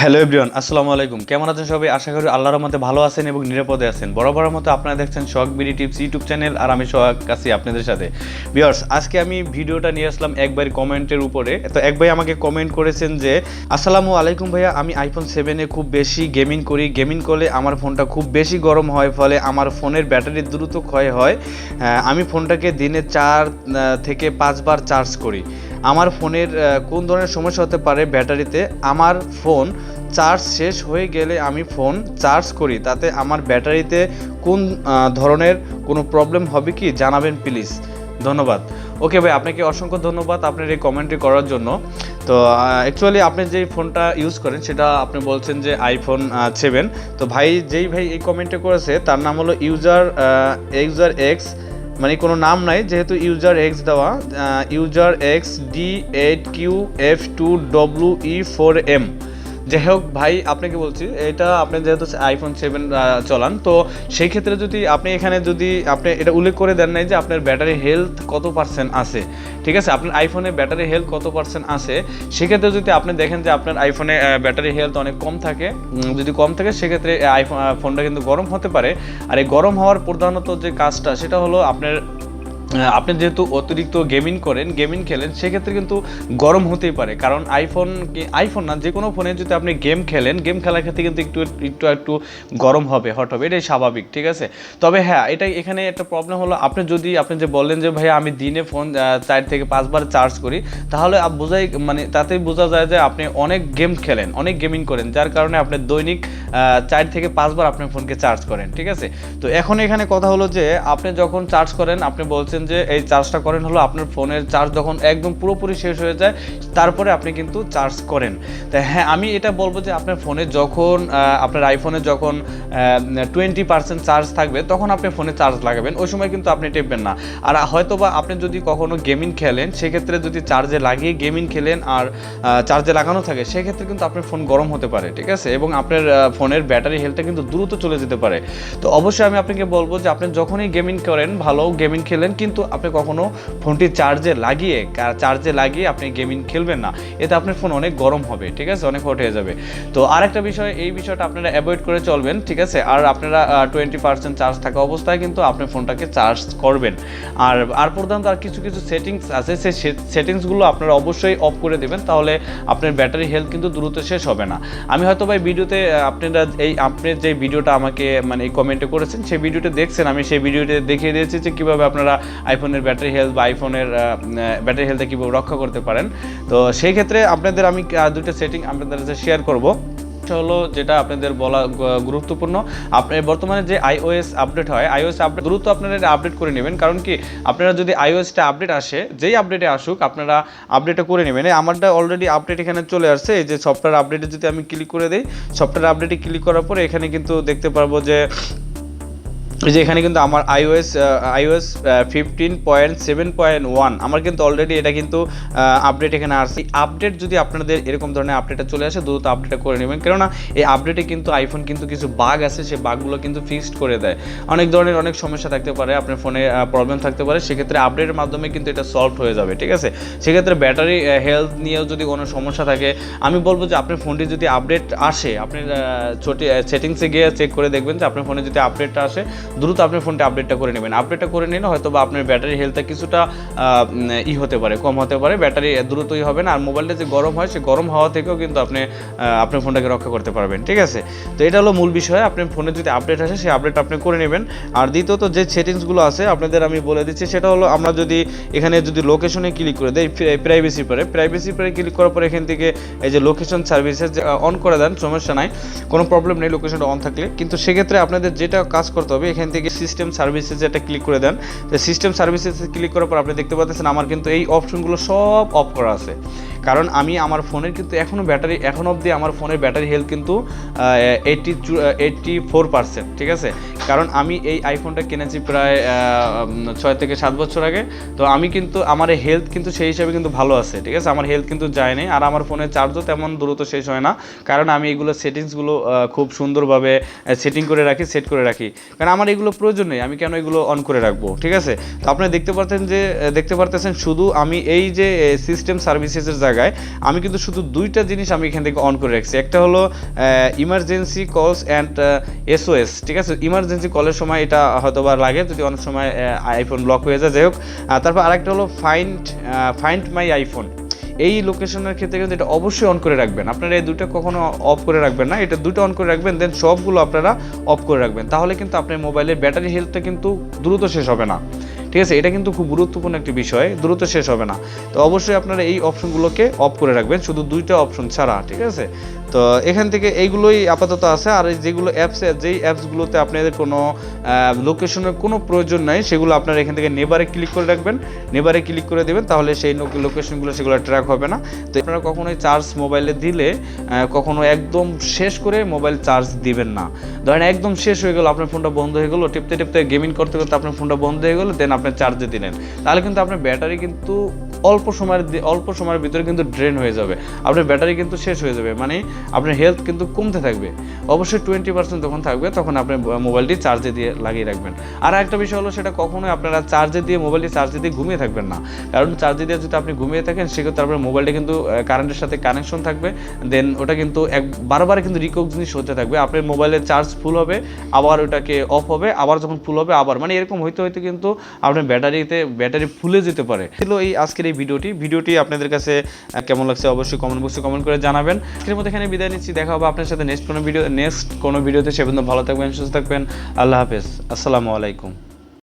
Hello everyone, আসসালামু আলাইকুম। কেমন আছেন সবাই? আশা করি আল্লাহর রহমতে ভালো আছেন এবং নিরাপদে আছেন। বরাবরের মতো আপনারা দেখছেন সোহাগ বিডি টিপস ইউটিউব চ্যানেল, আর আমি সোহাগ আছি আপনাদের সাথে। ভিউয়ার্স, আজকে আমি ভিডিওটা নিয়ে আসলাম এক ভাইয়ের কমেন্টের উপরে। তো এক ভাই আমাকে কমেন্ট করেছেন যে, আসসালামু আলাইকুম ভাইয়া, আমি আইফোন 7-এ খুব বেশি গেমিং করি। গেমিং করলে আমার ফোনটা খুব বেশি গরম হয়, ফলে আমার ফোনের ব্যাটারি দ্রুত ক্ষয় হয়। আমি ফোনটাকে দিনে 4 থেকে 5 বার চার্জ করি। আমার ফোনের কোন ধরনের সমস্যা হতে পারে ব্যাটারিতে? আমার ফোন চার্জ শেষ হয়ে গেলে আমি ফোন চার্জ করি, তাতে আমার ব্যাটারিতে কোন ধরনের কোনো প্রবলেম হবে কি জানাবেন প্লিজ, ধন্যবাদ। ওকে ভাই, আপনাকে অসংখ্য ধন্যবাদ আপনার এই কমেন্টটি করার জন্য। তো অ্যাকচুয়ালি আপনি যেই ফোনটা ইউজ করেন সেটা আপনি বলছেন যে আইফোন 7। তো ভাই, যেই ভাই এই কমেন্টটা করেছে তার নাম হলো ইউজার এক্স, মানে কোনো নাম নাই, যেহেতু ইউজার এক্স দেওয়া, ইউজার এক্স D8QF2WE4M। যাই হোক ভাই, আপনাকে বলছি, এটা আপনি যেহেতু আইফোন 7 চলান, তো সেই ক্ষেত্রে যদি আপনি এখানে যদি আপনি এটা উল্লেখ করে দেন নাই যে আপনার ব্যাটারি হেলথ কত পার্সেন্ট আছে, ঠিক আছে, আপনার আইফোনে ব্যাটারি হেলথ কত পার্সেন্ট আছে, সেক্ষেত্রে যদি আপনি দেখেন যে আপনার আইফোনে ব্যাটারি হেলথ অনেক কম থাকে, যদি কম থাকে সেক্ষেত্রে আইফোন ফোনটা কিন্তু গরম হতে পারে। আর এই গরম হওয়ার প্রধানত যে কাজটা সেটা হলো আপনি যেহেতু অতিরিক্ত গেমিং খেলেন, সেক্ষেত্রে কিন্তু গরম হতেই পারে। কারণ আইফোন না, যে কোনো ফোনে যদি আপনি গেম খেলার ক্ষেত্রে কিন্তু একটু গরম হবে, হট হবে, এটাই স্বাভাবিক, ঠিক আছে। তবে হ্যাঁ, এখানে একটা প্রবলেম হলো, আপনি যে বললেন যে ভাই আমি দিনে ফোন 4 থেকে 5 বার চার্জ করি, তাহলে তাতেই বোঝা যায় যে আপনি অনেক গেমিং করেন, যার কারণে আপনি দৈনিক 4 থেকে 5 বার আপনার ফোনকে চার্জ করেন, ঠিক আছে। তো এখন এখানে কথা হলো যে আপনি যখন চার্জ করেন, আপনি বলছেন যে এই চার্জটা করেন হলো আপনার ফোনের চার্জ যখন একদম পুরোপুরি শেষ হয়ে যায়, তারপরে আপনি কিন্তু চার্জ করেন। তাই হ্যাঁ, আমি এটা বলবো যে আপনার ফোনে যখন আপনার আইফোনে যখন 20% চার্জ থাকবে, তখন আপনি ফোনে চার্জ লাগাবেন, ওই সময় কিন্তু আপনি টেপবেন না। আর হয়তোবা আপনি যদি কখনো গেমিং খেলেন, সেক্ষেত্রে যদি চার্জে লাগিয়ে গেমিং খেলেন আর চার্জে লাগানো থাকে, সেক্ষেত্রে কিন্তু আপনার ফোন গরম হতে পারে, ঠিক আছে, এবং আপনার ফোনের ব্যাটারি হেলথটা কিন্তু দ্রুত চলে যেতে পারে। তো অবশ্যই আমি আপনাকে বলবো যে আপনি যখনই গেমিং করেন, ভালো গেমিং খেলেন, কিন্তু আপনি কখনো ফোনটি চার্জে লাগিয়ে আপনি গেমিং খেলবেন না, এতে আপনার ফোন অনেক গরম হবে, ঠিক আছে, অনেক হট হয়ে যাবে। তো আরেকটা বিষয়, এই বিষয়টা আপনারা অ্যাভয়েড করে চলবেন, ঠিক আছে। আর আপনারা 20% চার্জ থাকা অবস্থায় কিন্তু আপনার ফোনটাকে চার্জ করবেন। আর প্রধানত আর কিছু সেটিংস আছে, সেই সেটিংসগুলো আপনারা অবশ্যই অফ করে দেবেন, তাহলে আপনার ব্যাটারি হেলথ কিন্তু দ্রুত শেষ হবে না। আমি হয়তো ভাই ভিডিওতে আপনি যে ভিডিওটা আমাকে এই কমেন্টে করেছেন, সেই ভিডিওটা দেখছেন, আমি সেই ভিডিওতে দেখিয়ে দিয়েছি যে কীভাবে আপনারা আইফোনের ব্যাটারি হেলথ বা আইফোনের ব্যাটারি হেলথে কীভাবে রক্ষা করতে পারেন। তো সেই ক্ষেত্রে আপনাদের আমি দুটো সেটিং আপনাদের সাথে শেয়ার করব। হলো যেটা আপনাদের বলা গুরুত্বপূর্ণ, আপনার বর্তমানে যে iOS আপডেট হয়, iOS আপডেট দ্রুত আপনারা আপডেট করে নেবেন। কারণ কি, আপনারা যদি iOS-টা আপডেট আসে, যেই আপডেটে আসুক আপনারা আপডেটটা করে নেবেন। আমারটা অলরেডি আপডেট এখানে চলে আসছে, এই যে সফটওয়্যার আপডেটে যদি আমি ক্লিক করে দিই, সফটওয়্যার আপডেটে ক্লিক করার পরে এখানে কিন্তু দেখতে পারবো যে এখানে কিন্তু আমার iOS 15.7.1 আমার কিন্তু অলরেডি এটা কিন্তু আপডেট এখানে আসছে। আপডেট যদি আপনাদের এরকম ধরনের আপডেটটা চলে আসে, দ্রুত আপডেটটা করে নেবেন, কেননা এই আপডেটে কিন্তু আইফোন কিন্তু কিছু বাগ আছে, সেই বাগগুলো কিন্তু ফিক্সড করে দেয়। অনেক সমস্যা থাকতে পারে, আপনার ফোনে প্রবলেম থাকতে পারে, সেক্ষেত্রে আপডেটের মাধ্যমে কিন্তু এটা সলভ হয়ে যাবে, ঠিক আছে। সেক্ষেত্রে ব্যাটারি হেলথ নিয়েও যদি কোনো সমস্যা থাকে, আমি বলবো যে আপনার ফোনটি যদি আপডেট আসে, আপনি ছোট সেটিংসে গিয়ে চেক করে দেখবেন যে আপনার ফোনে যদি আপডেটটা আসে, দ্রুত আপনার ফোনটা আপডেটটা করে নেবেন। আপডেটটা করে নিলে হয়তো বা আপনার ব্যাটারি হেলথটা কিছুটা হতে পারে, কম হতে পারে, ব্যাটারি দ্রুতই হবে না। আর মোবাইলটা যে গরম হয়, সেই গরম হাওয়া থেকেও কিন্তু আপনি আপনার ফোনটাকে রক্ষা করতে পারবেন, ঠিক আছে। তো এটা হলো মূল বিষয়, আপনার ফোনে যদি আপডেট আসে, সেই আপডেট আপনি করে নেবেন। আর দ্বিতীয়ত যে সেটিংসগুলো আছে আপনাদের আমি বলে দিচ্ছি, সেটা হলো আমরা যদি এখানে লোকেশনে ক্লিক করে দেই, প্রাইভেসি পরে ক্লিক করার পরে এখান থেকে এই যে লোকেশন সার্ভিসেস অন করে দেন, সমস্যা নাই, কোনো প্রবলেম নেই লোকেশনটা অন থাকলে। কিন্তু সেক্ষেত্রে আপনাদের যেটা কাজ করতে হবে, এখান থেকে সিস্টেম সার্ভিসেস এটা ক্লিক করে দেন। তো সিস্টেম সার্ভিসেসে ক্লিক করার পর আপনি দেখতে পাচ্ছেন আমার কিন্তু এই অপশনগুলো সব অফ করা আছে, কারণ আমার ফোনের কিন্তু এখন অবধি আমার ফোনের ব্যাটারি হেলথ কিন্তু 84%, ঠিক আছে। কারণ আমি এই আইফোনটা কিনেছি প্রায় 6 থেকে 7 বছর আগে। তো আমি কিন্তু আমার হেলথ কিন্তু সেই হিসাবে কিন্তু ভালো আছে, ঠিক আছে, আমার হেলথ কিন্তু যায়নি। আর আমার ফোনের চার্জও তেমন দ্রুত শেষ হয় না, কারণ আমি এগুলো সেটিংসগুলো খুব সুন্দরভাবে সেট করে রাখি, কারণ আমার এগুলো প্রয়োজন নেই, আমি কেন এগুলো অন করে রাখবো, ঠিক আছে। তো আপনারা দেখতে পারতেছেন শুধু আমি এই যে সিস্টেম সার্ভিসেসের জায়গায় আমি কিন্তু শুধু দুইটা জিনিস আমি এখান থেকে অন করে রাখছি। একটা হলো ইমার্জেন্সি কলস অ্যান্ড SOS, ঠিক আছে, ইমার্জেন্সি কলের সময় এটা হয়তো বা লাগে যদি অনেক সময় আইফোন ব্লক হয়ে যায়, যাই হোক। তারপর আরেকটা হলো ফাইন্ড মাই আইফোন, এই লোকেশনের ক্ষেত্রে কিন্তু এটা অবশ্যই অন করে রাখবেন। আপনারা এই দুটো কখনো অফ করে রাখবেন না, এটা দুটো অন করে রাখবেন, দেন সবগুলো আপনারা অফ করে রাখবেন, তাহলে কিন্তু আপনার মোবাইলের ব্যাটারি হেলথটা কিন্তু দ্রুত শেষ হবে না, ঠিক আছে। এটা কিন্তু খুব গুরুত্বপূর্ণ একটি বিষয়, দ্রুত শেষ হবে না। তো অবশ্যই আপনারা এই অপশনগুলোকে অফ করে রাখবেন, শুধু দুইটা অপশন ছাড়া, ঠিক আছে। তো এখান থেকে এইগুলোই আপাতত আছে। আর যেগুলো যেই অ্যাপসগুলোতে আপনাদের কোনো লোকেশনের কোনো প্রয়োজন নাই, সেগুলো আপনারা এখান থেকে নেবারে ক্লিক করে রাখবেন, নেবারে ক্লিক করে দেবেন, তাহলে সেই লোকেশনগুলো সেগুলো ট্র্যাক হবে না। তো আপনারা কখনোই চার্জ মোবাইলে দিলে কখনো একদম শেষ করে মোবাইল চার্জ দিবেন না। ধরেন একদম শেষ হয়ে গেল, আপনার ফোনটা বন্ধ হয়ে গেলো, টিপতে টিপতে গেমিং করতে করতে আপনার ফোনটা বন্ধ হয়ে গেলো, দেন আপনি চার্জে দিলেন, তাহলে কিন্তু আপনার ব্যাটারি কিন্তু অল্প সময়ের ভিতরে কিন্তু ড্রেন হয়ে যাবে, আপনার ব্যাটারি কিন্তু শেষ হয়ে যাবে, মানে আপনার হেলথ কিন্তু কমতে থাকবে। অবশ্যই 20% যখন থাকবে তখন আপনি মোবাইলটি চার্জে দিয়ে লাগিয়ে রাখবেন। আর একটা বিষয় হলো, সেটা কখনোই আপনারা মোবাইলটি চার্জে দিয়ে ঘুমিয়ে থাকবেন না, কারণ চার্জে দিয়ে যদি আপনি ঘুমিয়ে থাকেন সেক্ষেত্রে আপনার মোবাইলটা কিন্তু কারেন্টের সাথে কানেকশন থাকবে, দেন ওটা কিন্তু বারবার কিন্তু রিকগনিশ হতে থাকবে। আপনার মোবাইলের চার্জ ফুল হবে, আবার ওটাকে অফ হবে, আবার যখন ফুল হবে আবার, মানে এরকম হইতে হইতে কিন্তু আপনার ব্যাটারি ফুলে যেতে পারে। ছিল এই আজকের এই ভিডিওটি আপনাদের কাছে কেমন লাগছে অবশ্যই কমেন্ট বক্সে কমেন্ট করে জানাবেন। এর মধ্যে এখানে বিদায় নিচ্ছি, দেখা হবে আপনার সাথে নেক্সট কোনো ভিডিওতে। সে পর্যন্ত ভালো থাকবেন, সুস্থ থাকবেন, আল্লাহ হাফেজ, আসসালামু আলাইকুম।